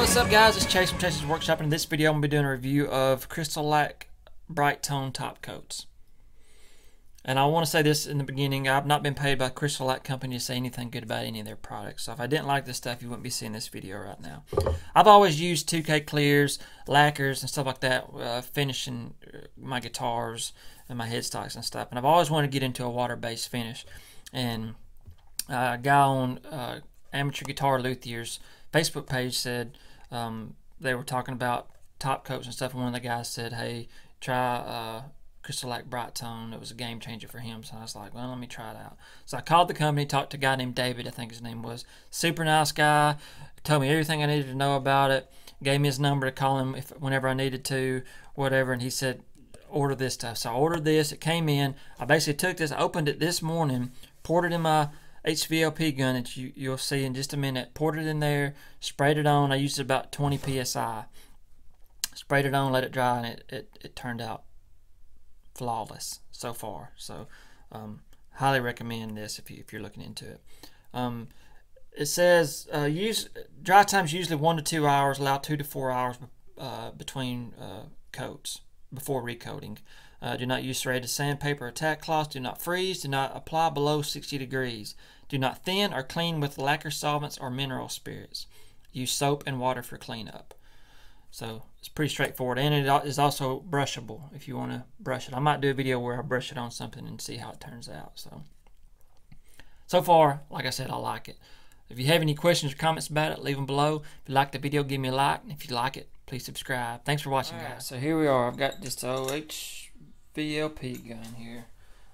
what's up guys, it's Chase from Chase's Workshop, and in this video I'm going to be doing a review of Crystalac Brite Tone top coats. And I want to say this in the beginning, I've not been paid by Crystalac company to say anything good about any of their products. So if I didn't like this stuff, you wouldn't be seeing this video right now. I've always used 2K clears, lacquers and stuff like that, finishing my guitars and my headstocks and stuff. And I've always wanted to get into a water-based finish. And a guy on Amateur Guitar Luthier's Facebook page said they were talking about top coats and stuff, and one of the guys said, hey, try Crystalac Brite Tone. It was a game changer for him. So I was like, well, let me try it out. So I called the company, talked to a guy named David, I think his name was. Super nice guy, told me everything I needed to know about it, gave me his number to call him whenever I needed to, whatever, and he said, order this stuff. So I ordered this, it came in, I basically took this, opened it this morning, poured it in my HVLP gun that you'll see in just a minute, poured it in there, sprayed it on. I used about 20 psi, sprayed it on, let it dry, and it turned out flawless so far. So highly recommend this if you're looking into it. It says use dry times usually 1 to 2 hours, allow 2 to 4 hours between coats before recoating. Do not use serrated sandpaper or tack cloth. Do not freeze. Do not apply below 60 degrees. Do not thin or clean with lacquer solvents or mineral spirits. Use soap and water for cleanup. So it's pretty straightforward, and it is also brushable if you want to brush it. I might do a video where I brush it on something and see how it turns out. So far, like I said, I like it. If you have any questions or comments about it, leave them below. If you like the video, give me a like. And if you like it, please subscribe. Thanks for watching, guys. So here we are. I've got this old HVLP gun here.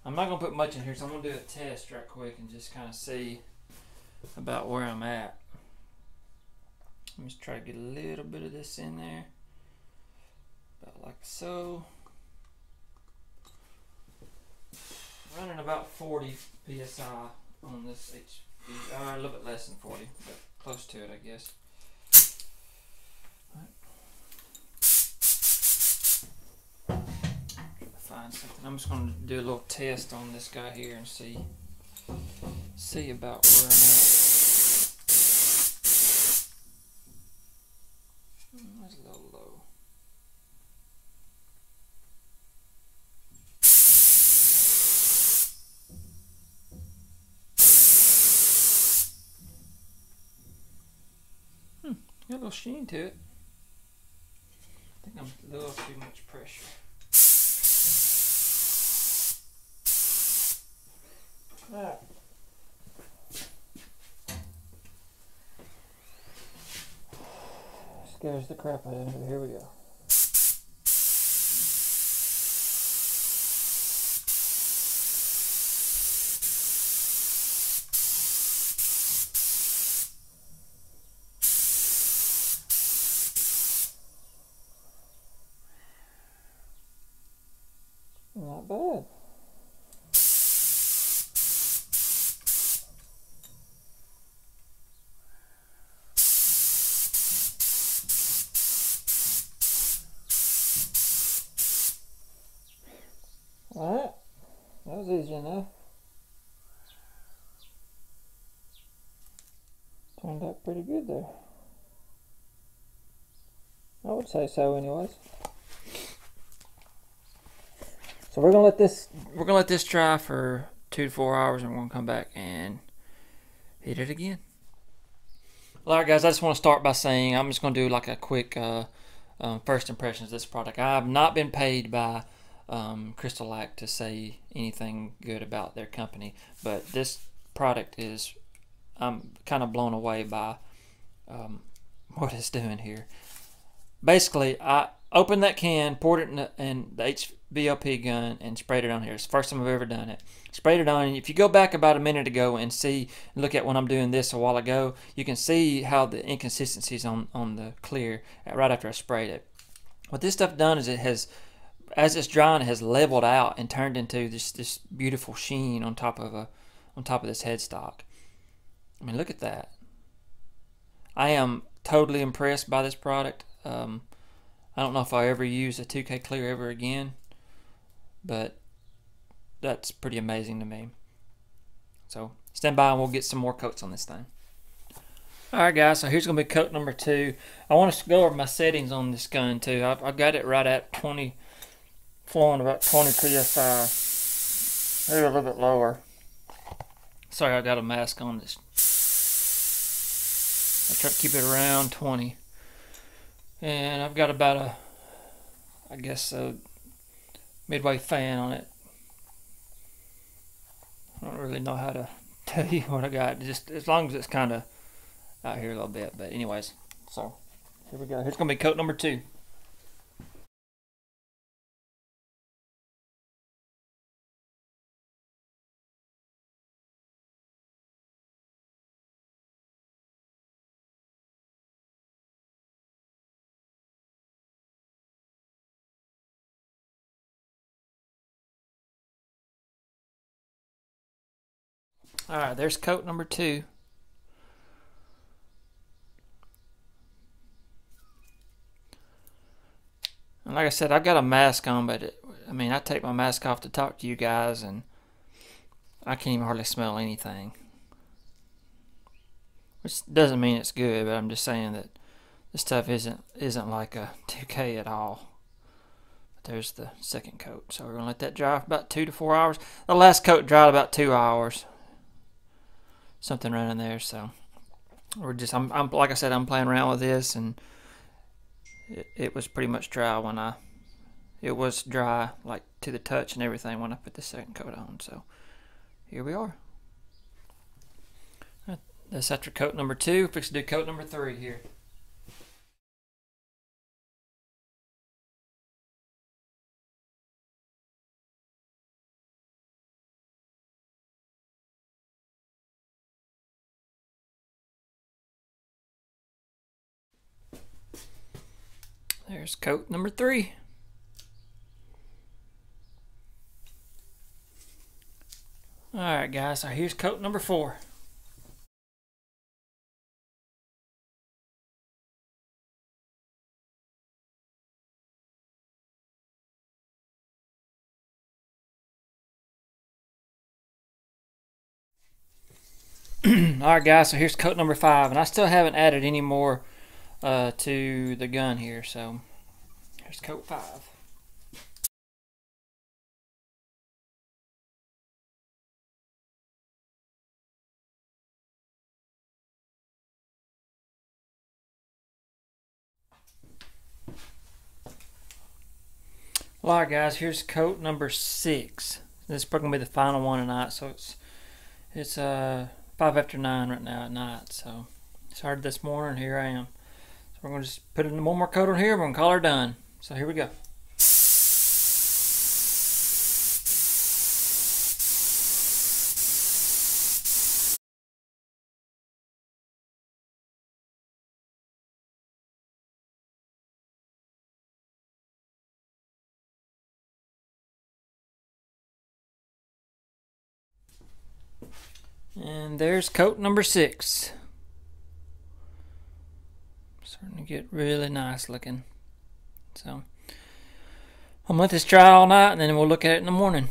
I'm not going to put much in here, so I'm going to do a test right quick and just kind of see about where I'm at. Let me just try to get a little bit of this in there. About like so. Running about 40 psi on this HV, a little bit less than 40, but close to it, I guess. Find something. I'm just going to do a little test on this guy here and see about where I'm at. That's a little low. Got a little sheen to it. I think I'm a little too much pressure. Alright. Scares the crap out of me. Here we go. Not bad. Alright, that was easy enough. Turned out pretty good there. I would say so anyways. So we're gonna let this dry for 2 to 4 hours, and we're gonna come back and heat it again. Alright guys, I just want to start by saying I'm just gonna do like a quick first impressions of this product. I have not been paid by Crystalac to say anything good about their company, but this product is, I'm kind of blown away by what it's doing here. Basically, I opened that can, poured it in the HVLP gun, and sprayed it on here. It's the first time I've ever done it. Sprayed it on. If you go back about a minute ago and look at when I'm doing this a while ago, you can see how the inconsistencies on the clear right after I sprayed it. What this stuff done is it has, as it's drying, it has leveled out and turned into this beautiful sheen on top of this headstock. I mean, look at that. I am totally impressed by this product. I don't know if I ever use a 2K clear ever again, but that's pretty amazing to me. So stand by and we'll get some more coats on this thing. Alright guys, so here's going to be coat number 2. I want to go over my settings on this gun too. I've got it right at 20, flowing about 20 psi. Maybe a little bit lower. Sorry, I got a mask on this. I try to keep it around 20. And I've got about a, I guess, a midway fan on it. I don't really know how to tell you what I got. Just as long as it's kind of out here a little bit. But anyways, so here we go. Here's going to be coat number 2. Alright, there's coat number 2. And like I said, I've got a mask on, but I mean, I take my mask off to talk to you guys, and I can't even hardly smell anything. Which doesn't mean it's good, but I'm just saying that this stuff isn't like a 2K at all. But there's the second coat. So we're going to let that dry for about 2 to 4 hours. The last coat dried about 2 hours. Something running there, so we're just I'm like I said, I'm playing around with this, and it was pretty much dry when it was dry like to the touch and everything when I put the second coat on. So here we are. That's after coat number 2. Fix to do coat number 3 here. There's coat number 3. Alright guys, so here's coat number 4. Alright guys, so here's coat number 5, and I still haven't added any more to the gun here, so here's coat 5. Alright guys, here's coat number 6. This is probably going to be the final one tonight, so it's 5 after 9 right now at night, so started this morning, here I am. So we're going to just put in one more coat on here, we're going to call her done. So here we go. And there's coat number 6. Starting to get really nice looking. So I'm gonna let this dry all night, and then we'll look at it in the morning.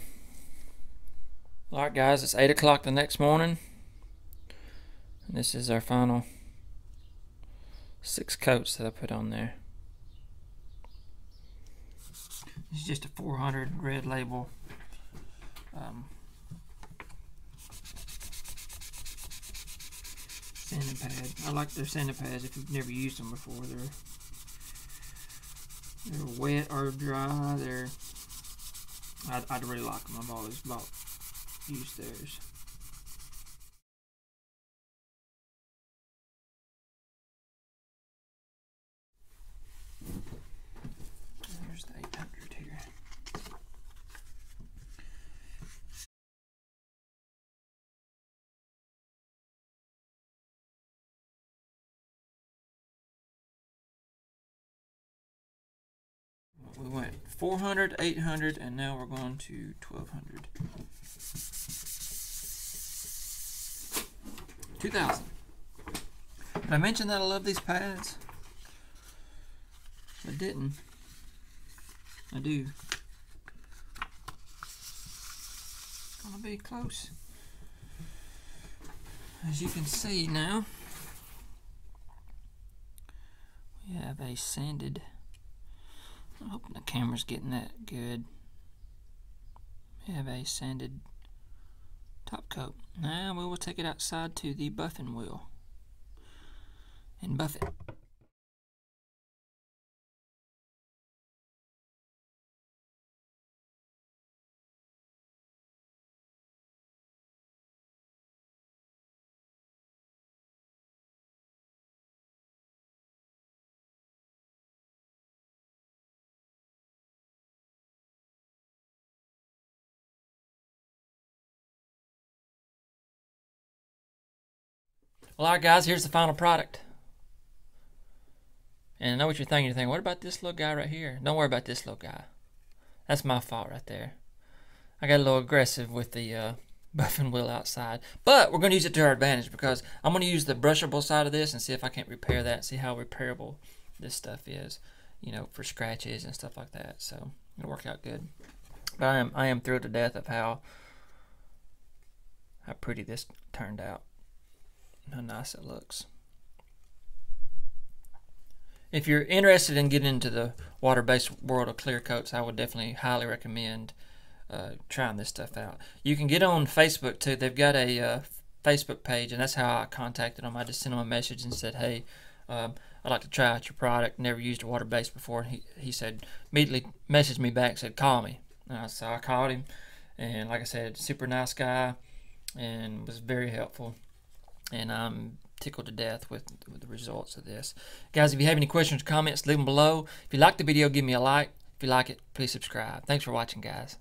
Alright guys, it's 8 o'clock the next morning, and this is our final 6 coats that I put on there. This is just a 400 red label sanding pad. I like their sanding pads if you've never used them before. They're wet or dry. I'd really like them. I've always used theirs. There's the 800 here. We went 400, 800, and now we're going to 1200. 2000. Did I mention that I love these pads? I didn't. I do. It's gonna be close. As you can see now, have a sanded, I hope the camera's getting that good. We have a sanded top coat. Now we will take it outside to the buffing wheel and buff it. Well, alright guys, here's the final product. And I know what you're thinking. You're thinking, what about this little guy right here? Don't worry about this little guy. That's my fault right there. I got a little aggressive with the buffing wheel outside. But we're going to use it to our advantage, because I'm going to use the brushable side of this and see if I can't repair that. See how repairable this stuff is, you know, for scratches and stuff like that. So it'll work out good. But I am thrilled to death of how pretty this turned out. How nice it looks. If you're interested in getting into the water-based world of clear coats, I would definitely highly recommend trying this stuff out. You can get on Facebook too. They've got a Facebook page, and that's how I contacted them. I just sent them a message and said, hey, I'd like to try out your product. Never used a water-based before. He said, immediately messaged me back, said, call me. So I called him, and like I said, super nice guy, and was very helpful. And I'm tickled to death with the results of this. Guys, if you have any questions or comments, leave them below. If you like the video, give me a like. If you like it, please subscribe. Thanks for watching, guys.